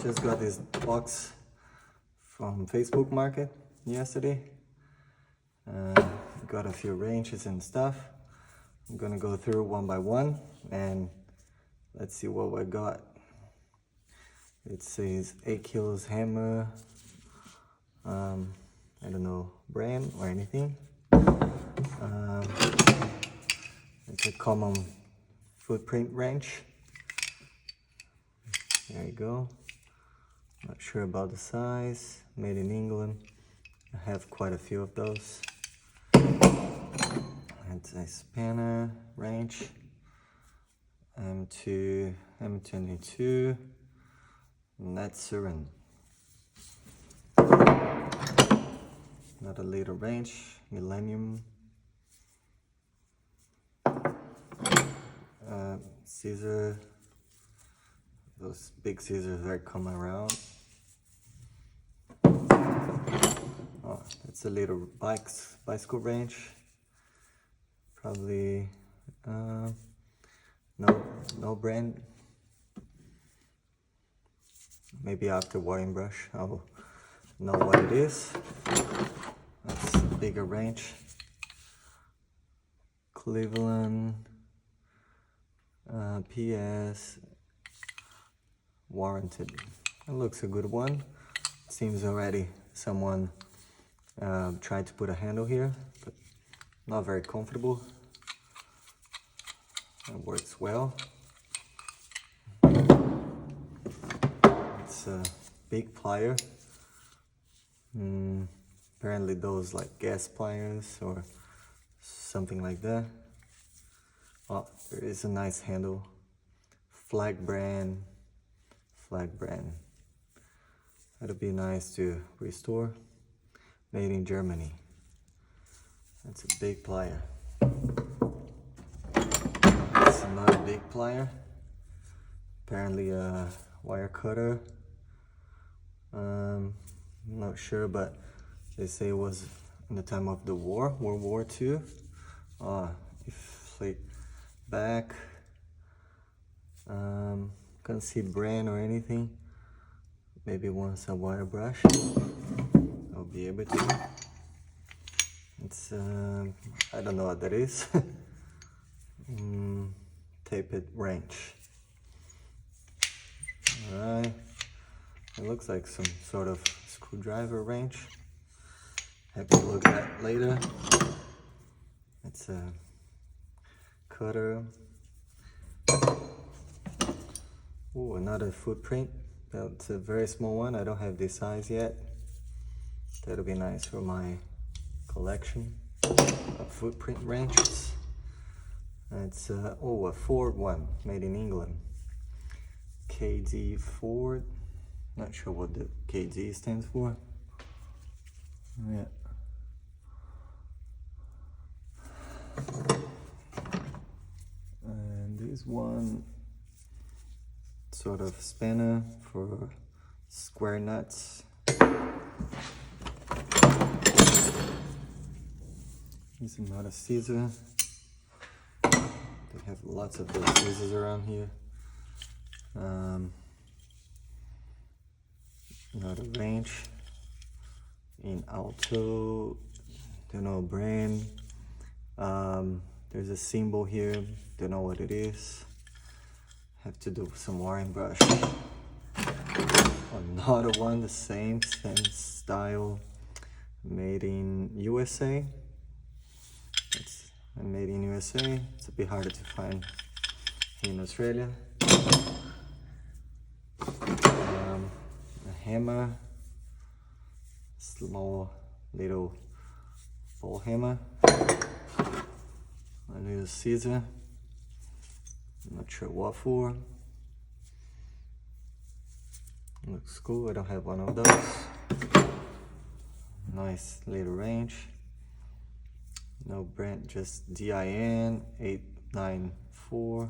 just got this box from Facebook Market yesterday. Got a few wrenches and stuff. I'm gonna go through one by one and let's see what I got. It says 8 kilos hammer. I don't know brand or anything. It's a common footprint wrench. There you go. Not sure about the size. Made in England. I have quite a few of those. It's a spanner wrench. M22. Netsuren. Another little wrench. Millennium. Scissor. Those big scissors that come around. Oh, it's a little bicycle wrench. Probably no brand. Maybe after wiring brush I'll know what it is. That's a bigger wrench. Cleveland. PS warranted. It looks a good one. Seems already someone tried to put a handle here, but not very comfortable. It works well. It's a big plier. Apparently those like gas pliers or something like that. Oh, there is a nice handle. Flag brand. That'll be nice to restore. Made in Germany. That's a big plier. That's another big plier. Apparently a wire cutter. Not sure, but they say it was in the time of the war, World War II. If like back, can't see brand or anything. Maybe once a wire brush, I'll be able to. It's I don't know what that is. Taped wrench. Alright, it looks like some sort of screwdriver wrench. Have to look at that later. It's a cutter. Oh, another footprint. That's a very small one. I don't have this size yet. That'll be nice for my collection of footprint wrenches. It's a Ford one, made in England. KD Ford. Not sure what the KD stands for. Yeah. And this one, sort of spanner for square nuts. Here's another scissor. They have lots of those scissors around here. Another wrench in Alto, don't know brand. There's a symbol here, don't know what it is. Have to do some wiring brush. Another one, the same style, made in USA. It's made in USA. It's a bit harder to find here in Australia. A hammer, small little ball hammer. A little scissor. Not sure what for. Looks cool. I don't have one of those. Nice little wrench. No brand, just DIN 894.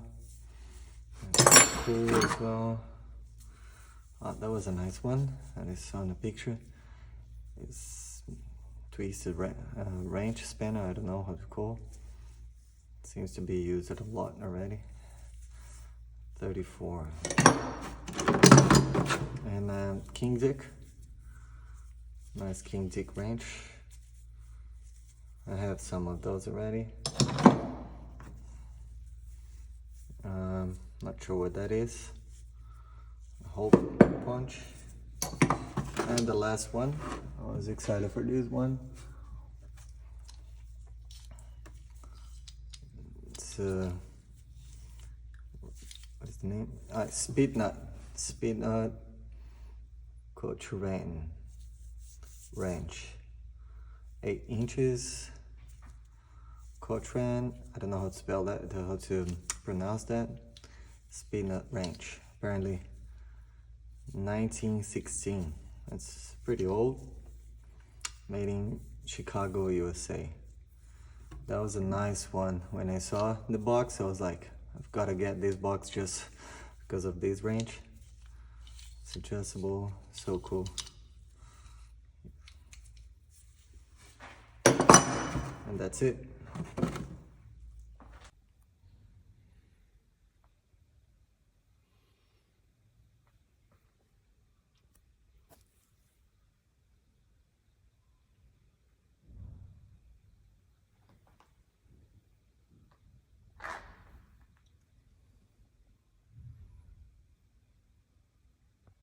That's cool as well. That was a nice one. And it's on the picture. It's twisted wrench spanner. I don't know how to call. It seems to be used a lot already. 34. and King Dick. Nice King Dick wrench. I have some of those already. Not sure what that is. A hole punch. And the last one. I was excited for this one. It's what is the name? Speednut. Speednut Coachrain wrench. 8 inches. Cochrane, I don't know how to spell that, how to pronounce that. Speednut wrench, apparently 1916. That's pretty old. Made in Chicago, USA. That was a nice one. When I saw the box, I was like, I've got to get this box just because of this wrench. It's adjustable, so cool. And that's it.